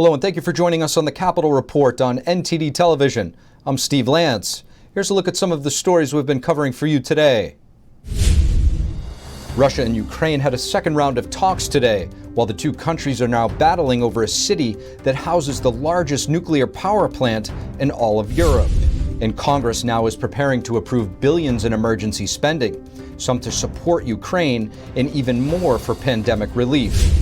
Hello and thank you for joining us on the Capitol Report on NTD Television. I'm Steve Lance. Here's a look at some of the stories we've been covering for you today. Russia and Ukraine had a second round of talks today, while the two countries are now battling over a city that houses the largest nuclear power plant in all of Europe. And Congress now is preparing to approve billions in emergency spending, some to support Ukraine and even more for pandemic relief.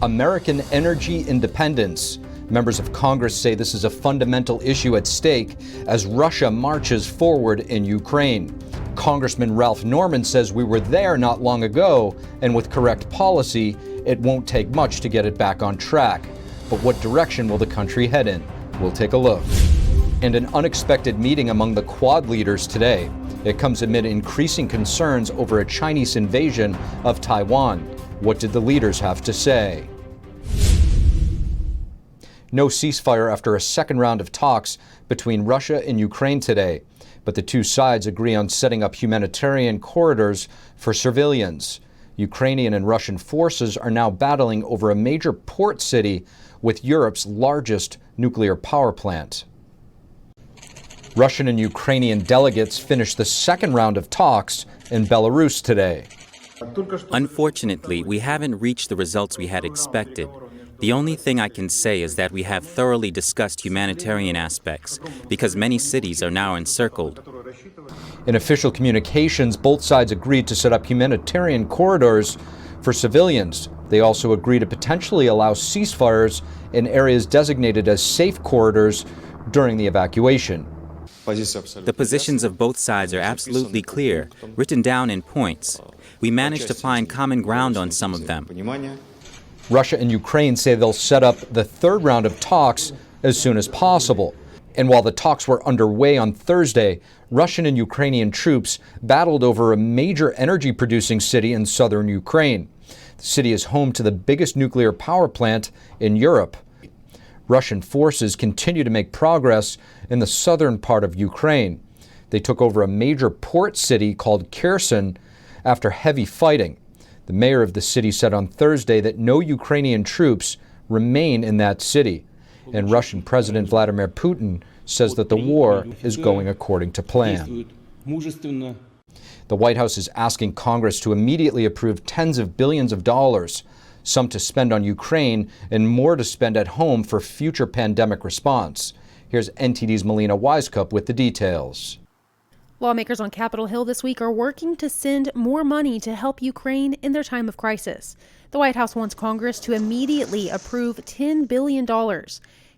American energy independence. Members of Congress say this is a fundamental issue at stake as Russia marches forward in Ukraine. Congressman Ralph Norman says we were there not long ago, and with correct policy, it won't take much to get it back on track. But what direction will the country head in? We'll take a look. And an unexpected meeting among the Quad leaders today. It comes amid increasing concerns over a Chinese invasion of Taiwan. What did the leaders have to say? No ceasefire after a second round of talks between Russia and Ukraine today, but the two sides agree on setting up humanitarian corridors for civilians. Ukrainian and Russian forces are now battling over a major port city with Europe's largest nuclear power plant. Russian and Ukrainian delegates finished the second round of talks in Belarus today. Unfortunately, we haven't reached the results we had expected. The only thing I can say is that we have thoroughly discussed humanitarian aspects, because many cities are now encircled. In official communications, both sides agreed to set up humanitarian corridors for civilians. They also agreed to potentially allow ceasefires in areas designated as safe corridors during the evacuation. The positions of both sides are absolutely clear, written down in points. We managed to find common ground on some of them. Russia and Ukraine say they'll set up the third round of talks as soon as possible. And while the talks were underway on Thursday, Russian and Ukrainian troops battled over a major energy-producing city in southern Ukraine. The city is home to the biggest nuclear power plant in Europe. Russian forces continue to make progress in the southern part of Ukraine. They took over a major port city called Kherson after heavy fighting. The mayor of the city said on Thursday that no Ukrainian troops remain in that city. And Russian President Vladimir Putin says that the war is going according to plan. The White House is asking Congress to immediately approve tens of billions of dollars, some to spend on Ukraine and more to spend at home for future pandemic response. Here's NTD's Melina Wisecup with the details. Lawmakers on Capitol Hill this week are working to send more money to help Ukraine in their time of crisis. The White House wants Congress to immediately approve $10 billion.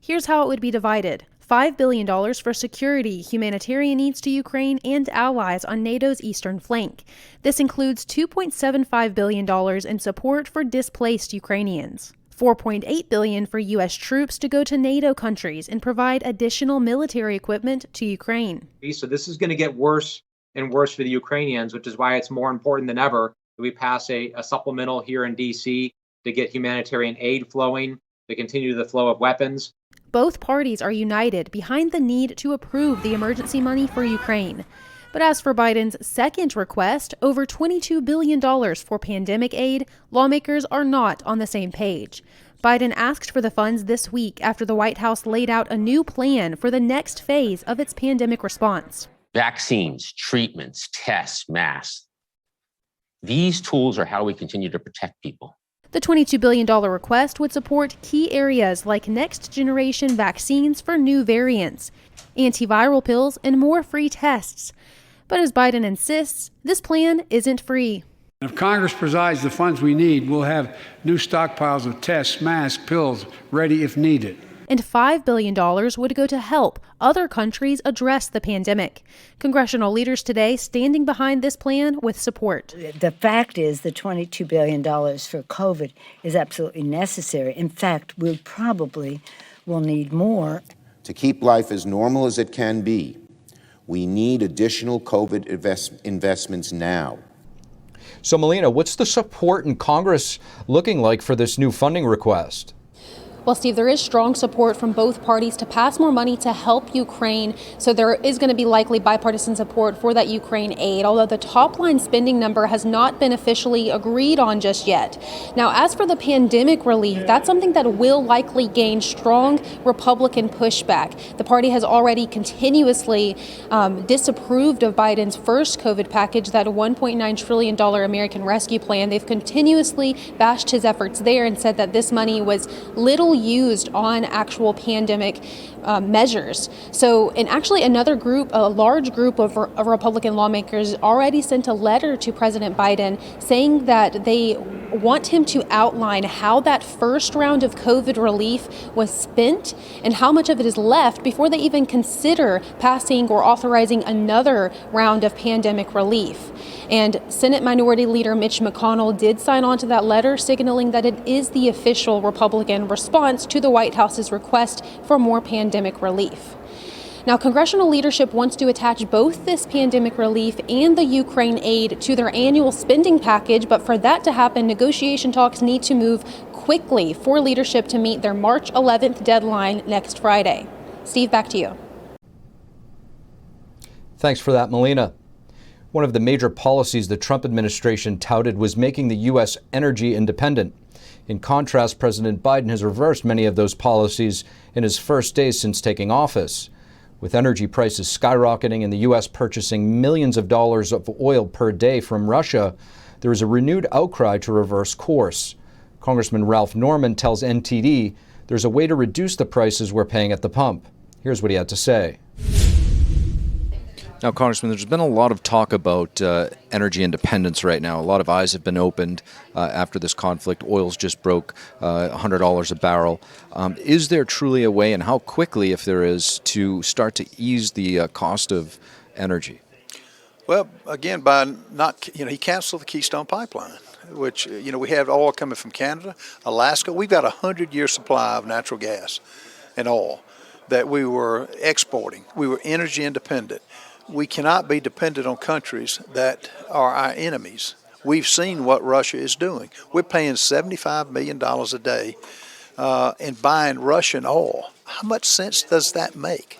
Here's how it would be divided. $5 billion for security, humanitarian needs to Ukraine and allies on NATO's eastern flank. This includes $2.75 billion in support for displaced Ukrainians. $4.8 billion for U.S. troops to go to NATO countries and provide additional military equipment to Ukraine. So this is going to get worse and worse for the Ukrainians, which is why it's more important than ever that we pass a supplemental here in D.C. to get humanitarian aid flowing, to continue the flow of weapons. Both parties are united behind the need to approve the emergency money for Ukraine. But as for Biden's second request, over $22 billion for pandemic aid, lawmakers are not on the same page. Biden asked for the funds this week after the White House laid out a new plan for the next phase of its pandemic response. Vaccines, treatments, tests, masks. These tools are how we continue to protect people. The $22 billion request would support key areas like next-generation vaccines for new variants, antiviral pills, and more free tests. But as Biden insists, this plan isn't free. If Congress provides the funds we need, we'll have new stockpiles of tests, masks, pills ready if needed. And $5 billion would go to help other countries address the pandemic. Congressional leaders today standing behind this plan with support. The fact is the $22 billion for COVID is absolutely necessary. In fact, we probably will need more. To keep life as normal as it can be, we need additional COVID investments now. So, Melina, what's the support in Congress looking like for this new funding request? Well, Steve, there is strong support from both parties to pass more money to help Ukraine. So there is going to be likely bipartisan support for that Ukraine aid, although the top line spending number has not been officially agreed on just yet. Now, as for the pandemic relief, that's something that will likely gain strong Republican pushback. The party has already continuously disapproved of Biden's first COVID package, that $1.9 trillion American Rescue Plan. They've continuously bashed his efforts there and said that this money was little used on actual pandemic measures. So, and actually another group, a large group of Republican lawmakers already sent a letter to President Biden saying that they want him to outline how that first round of COVID relief was spent and how much of it is left before they even consider passing or authorizing another round of pandemic relief. And Senate Minority Leader Mitch McConnell did sign on to that letter, signaling that it is the official Republican response to the White House's request for more pandemic relief. Now, congressional leadership wants to attach both this pandemic relief and the Ukraine aid to their annual spending package, but for that to happen, negotiation talks need to move quickly for leadership to meet their March 11th deadline next Friday. Steve, back to you. Thanks for that, Melina. One of the major policies the Trump administration touted was making the U.S. energy independent. In contrast, President Biden has reversed many of those policies in his first days since taking office. With energy prices skyrocketing and the U.S. purchasing millions of dollars of oil per day from Russia, there is a renewed outcry to reverse course. Congressman Ralph Norman tells NTD there's a way to reduce the prices we're paying at the pump. Here's what he had to say. Now, Congressman, there's been a lot of talk about energy independence right now. A lot of eyes have been opened after this conflict. Oil's just broke $100 a barrel. Is there truly a way, and how quickly, if there is, to start to ease the cost of energy? Well, again, by not, he canceled the Keystone Pipeline, which, we have oil coming from Canada, Alaska. We've got a 100-year supply of natural gas and oil that we were exporting. We were energy independent. We cannot be dependent on countries that are our enemies. We've seen what Russia is doing. We're paying $75 million a day in buying Russian oil. How much sense does that make?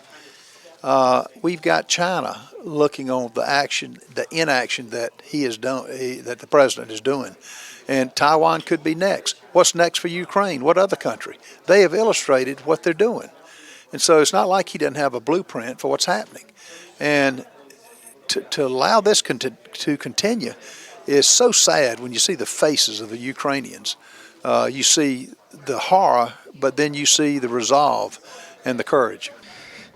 We've got China looking on the inaction that he has done, that the president is doing. And Taiwan could be next. What's next for Ukraine? What other country? They have illustrated what they're doing. And so it's not like he doesn't have a blueprint for what's happening. And to allow this to continue is so sad when you see the faces of the Ukrainians. You see the horror, but then you see the resolve and the courage.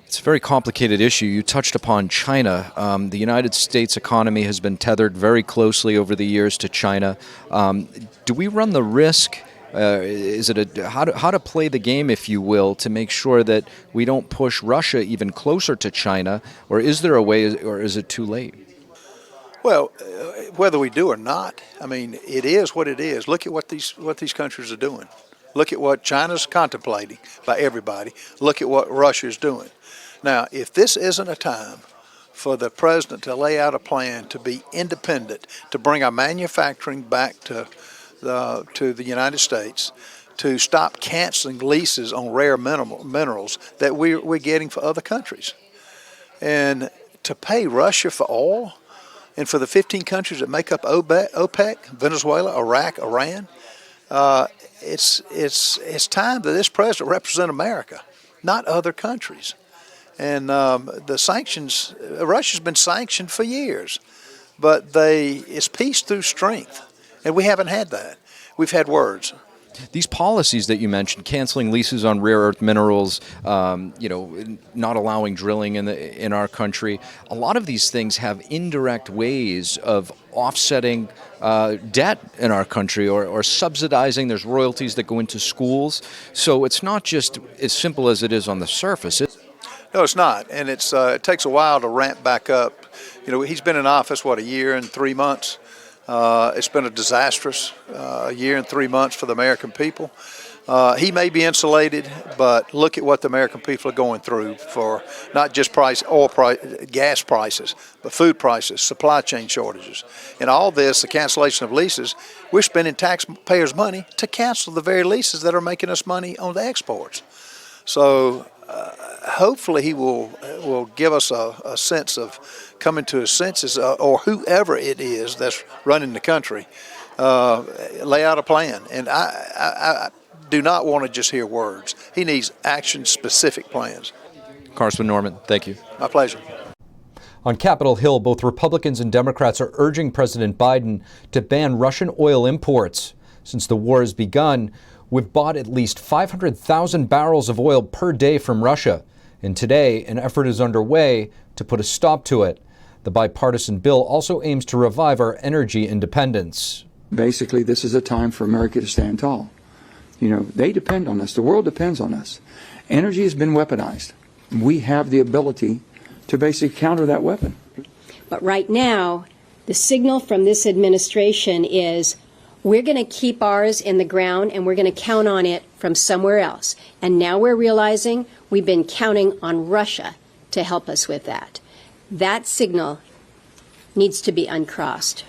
It's a very complicated issue. You touched upon China. The United States economy has been tethered very closely over the years to China. Do we run the risk? Is it how to play the game, if you will, to make sure that we don't push Russia even closer to China, or is there a way, or is it too late? Well, whether we do or not, it is what it is. Look at what these countries are doing. Look at what China's contemplating by everybody. Look at what Russia is doing. Now, if this isn't a time for the president to lay out a plan to be independent, to bring our manufacturing back to the United States, to stop canceling leases on rare minerals that we're getting for other countries, and to pay Russia for oil, and for the 15 countries that make up OPEC, Venezuela, Iraq, Iran, it's time that this president represent America, not other countries. And the sanctions, Russia's been sanctioned for years, but it's peace through strength. And we haven't had that. We've had words. These policies that you mentioned, canceling leases on rare earth minerals, not allowing drilling in our country, a lot of these things have indirect ways of offsetting debt in our country or subsidizing. There's royalties that go into schools. So it's not just as simple as it is on the surface. No, it's not. And it takes a while to ramp back up. He's been in office, a year and 3 months. It's been a disastrous year and 3 months for the American people. He may be insulated, but look at what the American people are going through for not just gas prices, but food prices, supply chain shortages. And all this, the cancellation of leases, we're spending taxpayers' money to cancel the very leases that are making us money on the exports. So hopefully he will give us a sense of coming to his senses, or whoever it is that's running the country, lay out a plan. And I do not want to just hear words. He needs action-specific plans. Congressman Norman, thank you. My pleasure. On Capitol Hill, both Republicans and Democrats are urging President Biden to ban Russian oil imports. Since the war has begun, we've bought at least 500,000 barrels of oil per day from Russia. And today, an effort is underway to put a stop to it. The bipartisan bill also aims to revive our energy independence. Basically, this is a time for America to stand tall. You know, they depend on us. The world depends on us. Energy has been weaponized. We have the ability to basically counter that weapon. But right now, the signal from this administration is we're going to keep ours in the ground and we're going to count on it from somewhere else. And now we're realizing we've been counting on Russia to help us with that. That signal needs to be uncrossed.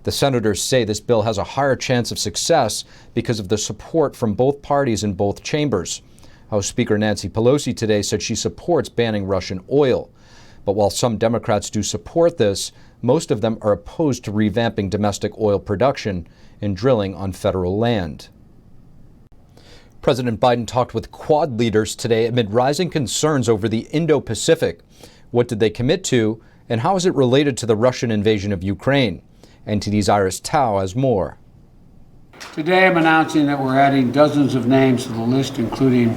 The senators say this bill has a higher chance of success because of the support from both parties in both chambers. House Speaker Nancy Pelosi today said she supports banning Russian oil. But while some Democrats do support this, most of them are opposed to revamping domestic oil production and drilling on federal land. President Biden talked with Quad leaders today amid rising concerns over the Indo-Pacific. What did they commit to, and how is it related to the Russian invasion of Ukraine? NTD's Iris Tao has more. Today I'm announcing that we're adding dozens of names to the list, including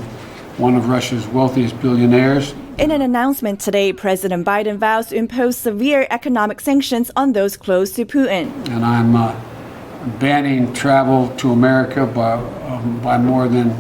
one of Russia's wealthiest billionaires. In an announcement today, President Biden vows to impose severe economic sanctions on those close to Putin. And I'm banning travel to America by more than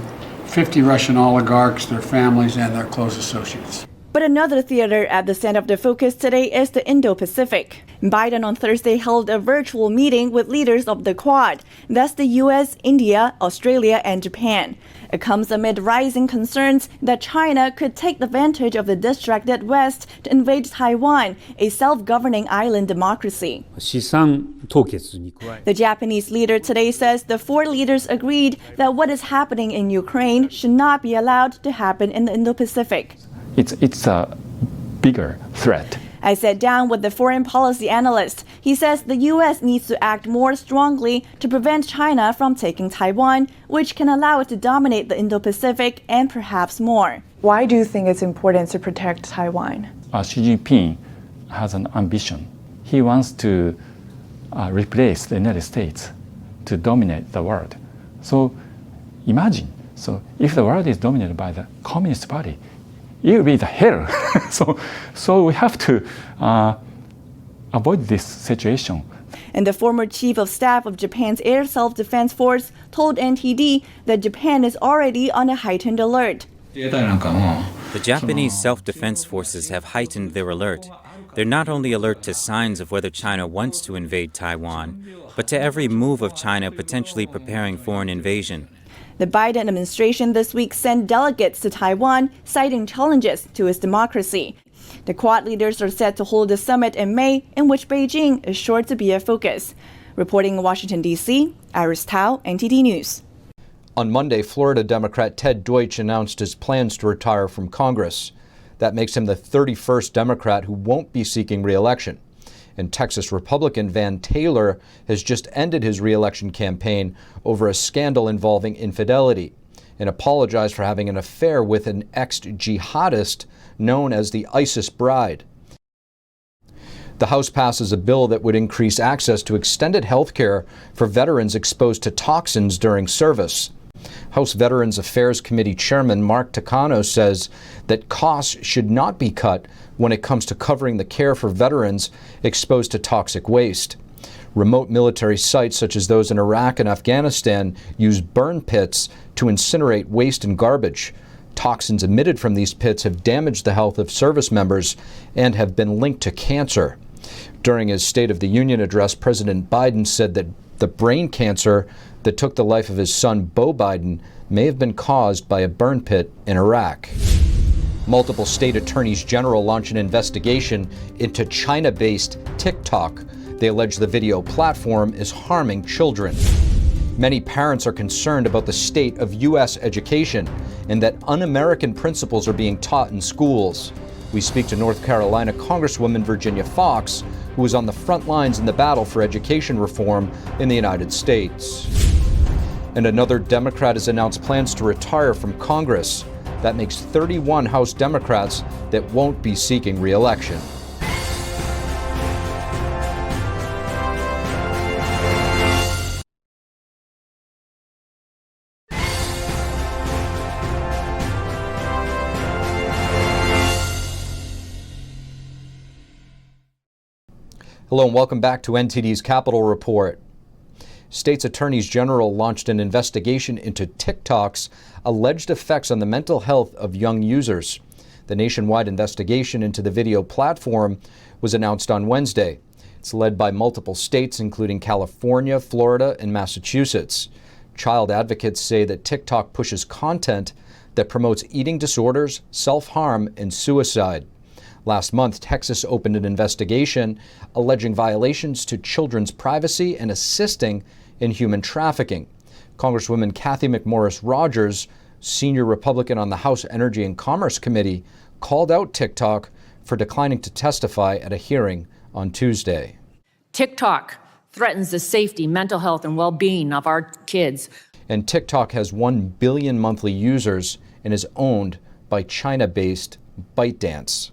50 Russian oligarchs, their families, and their close associates. But another theater at the center of the focus today is the Indo-Pacific. Biden on Thursday held a virtual meeting with leaders of the Quad. That's the U.S., India, Australia, and Japan. It comes amid rising concerns that China could take advantage of the distracted West to invade Taiwan, a self-governing island democracy. The Japanese leader today says the four leaders agreed that what is happening in Ukraine should not be allowed to happen in the Indo-Pacific. It's a bigger threat. I sat down with the foreign policy analyst. He says the U.S. needs to act more strongly to prevent China from taking Taiwan, which can allow it to dominate the Indo-Pacific and perhaps more. Why do you think it's important to protect Taiwan? Xi Jinping has an ambition. He wants to replace the United States to dominate the world. So imagine, if the world is dominated by the Communist Party, it will be the hell. so we have to avoid this situation. And the former chief of staff of Japan's Air Self-Defense Force told NTD that Japan is already on a heightened alert. The Japanese self-defense forces have heightened their alert. They're not only alert to signs of whether China wants to invade Taiwan, but to every move of China potentially preparing for an invasion. The Biden administration this week sent delegates to Taiwan, citing challenges to its democracy. The Quad leaders are set to hold a summit in May, in which Beijing is sure to be a focus. Reporting in Washington, D.C., Iris Tao, NTD News. On Monday, Florida Democrat Ted Deutsch announced his plans to retire from Congress. That makes him the 31st Democrat who won't be seeking re-election. And Texas Republican Van Taylor has just ended his re-election campaign over a scandal involving infidelity and apologized for having an affair with an ex-jihadist known as the ISIS bride. The House passes a bill that would increase access to extended health care for veterans exposed to toxins during service. House Veterans Affairs Committee Chairman Mark Takano says that costs should not be cut when it comes to covering the care for veterans exposed to toxic waste. Remote military sites such as those in Iraq and Afghanistan use burn pits to incinerate waste and garbage. Toxins emitted from these pits have damaged the health of service members and have been linked to cancer. During his State of the Union address, President Biden said that The brain cancer that took the life of his son, Beau Biden, may have been caused by a burn pit in Iraq. Multiple state attorneys general launch an investigation into China-based TikTok. They allege the video platform is harming children. Many parents are concerned about the state of U.S. education and that un-American principles are being taught in schools. We speak to North Carolina Congresswoman Virginia Foxx, who is on the front lines in the battle for education reform in the United States. And another Democrat has announced plans to retire from Congress. That makes 31 House Democrats that won't be seeking re-election. Hello and welcome back to NTD's Capitol Report. States attorneys general launched an investigation into TikTok's alleged effects on the mental health of young users. The nationwide investigation into the video platform was announced on Wednesday. It's led by multiple states, including California, Florida, and Massachusetts. Child advocates say that TikTok pushes content that promotes eating disorders, self-harm, and suicide. Last month, Texas opened an investigation alleging violations to children's privacy and assisting in human trafficking. Congresswoman Cathy McMorris Rodgers, senior Republican on the House Energy and Commerce Committee, called out TikTok for declining to testify at a hearing on Tuesday. TikTok threatens the safety, mental health, and well-being of our kids. And TikTok has 1 billion monthly users and is owned by China-based ByteDance.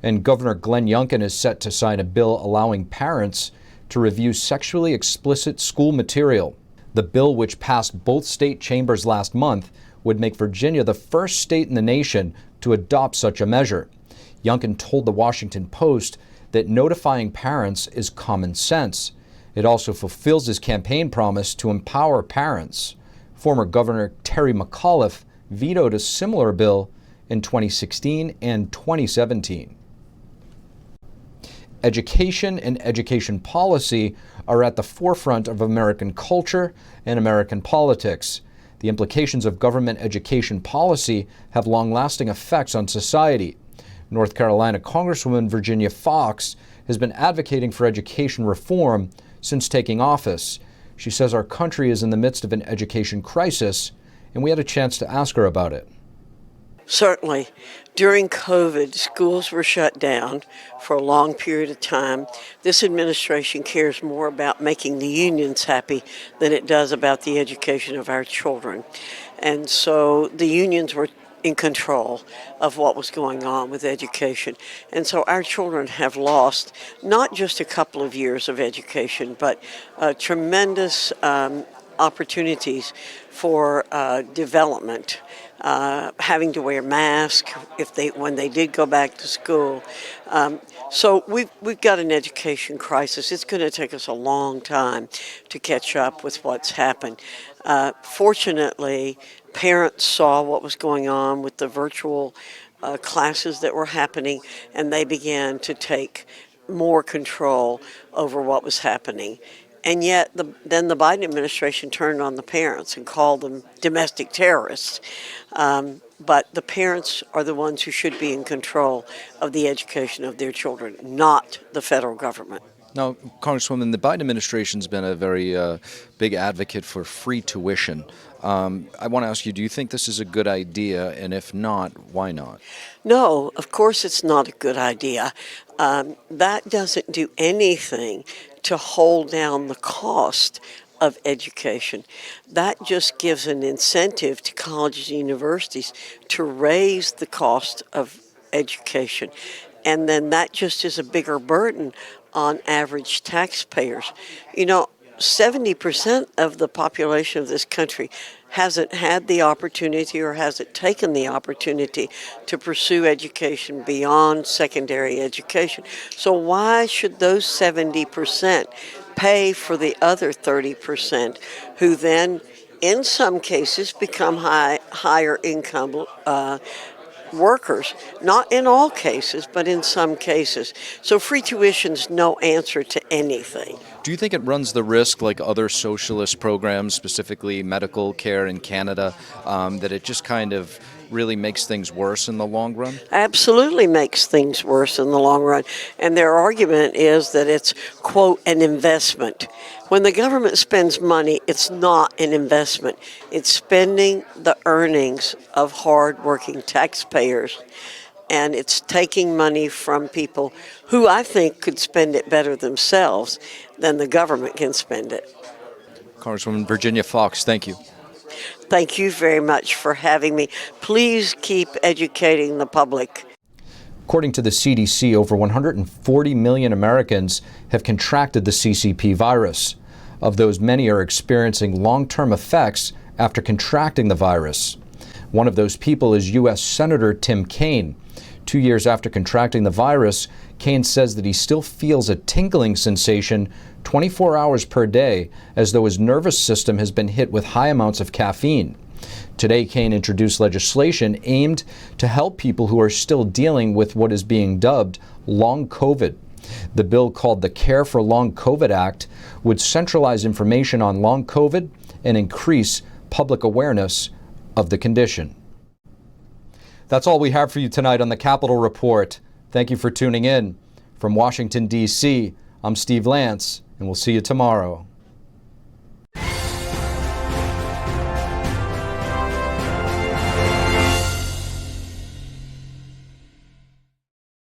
And Governor Glenn Youngkin is set to sign a bill allowing parents to review sexually explicit school material. The bill, which passed both state chambers last month, would make Virginia the first state in the nation to adopt such a measure. Youngkin told the Washington Post that notifying parents is common sense. It also fulfills his campaign promise to empower parents. Former Governor Terry McAuliffe vetoed a similar bill in 2016 and 2017. Education and education policy are at the forefront of American culture and American politics. The implications of government education policy have long-lasting effects on society. North Carolina Congresswoman Virginia Foxx has been advocating for education reform since taking office. She says our country is in the midst of an education crisis, and we had a chance to ask her about it. Certainly. During COVID, schools were shut down for a long period of time. This administration cares more about making the unions happy than it does about the education of our children. And so the unions were in control of what was going on with education. And so our children have lost not just a couple of years of education, but tremendous opportunities for development. Having to wear masks when they did go back to school. So we've got an education crisis. It's going to take us a long time to catch up with what's happened. Fortunately, parents saw what was going on with the virtual classes that were happening, and they began to take more control over what was happening. And yet, then the Biden administration turned on the parents and called them domestic terrorists. But the parents are the ones who should be in control of the education of their children, not the federal government. Now, Congresswoman, the Biden administration's been a very big advocate for free tuition. I want to ask you, do you think this is a good idea? And if not, why not? No, of course it's not a good idea. That doesn't do anything to hold down the cost of education. That just gives an incentive to colleges and universities to raise the cost of education. And then that just is a bigger burden on average taxpayers. You know, 70% of the population of this country hasn't had the opportunity or hasn't taken the opportunity to pursue education beyond secondary education. So why should those 70% pay for the other 30% who then, in some cases, become higher income workers? Not in all cases, but in some cases. So free tuition's no answer to anything. Do you think it runs the risk, like other socialist programs, specifically medical care in Canada, that it just kind of really makes things worse in the long run? Absolutely makes things worse in the long run. And their argument is that it's, quote, an investment. When the government spends money, it's not an investment. It's spending the earnings of hardworking taxpayers. And it's taking money from people who I think could spend it better themselves than the government can spend it. Congresswoman Virginia Foxx, thank you. Thank you very much for having me. Please keep educating the public. According to the CDC, over 140 million Americans have contracted the CCP virus. Of those, many are experiencing long-term effects after contracting the virus. One of those people is U.S. Senator Tim Kaine. 2 years after contracting the virus, Kaine says that he still feels a tingling sensation 24 hours per day, as though his nervous system has been hit with high amounts of caffeine. Today, Kaine introduced legislation aimed to help people who are still dealing with what is being dubbed long COVID. The bill, called the Care for Long COVID Act, would centralize information on long COVID and increase public awareness of the condition. That's all we have for you tonight on the Capitol Report. Thank you for tuning in. From Washington, D.C., I'm Steve Lance, and we'll see you tomorrow.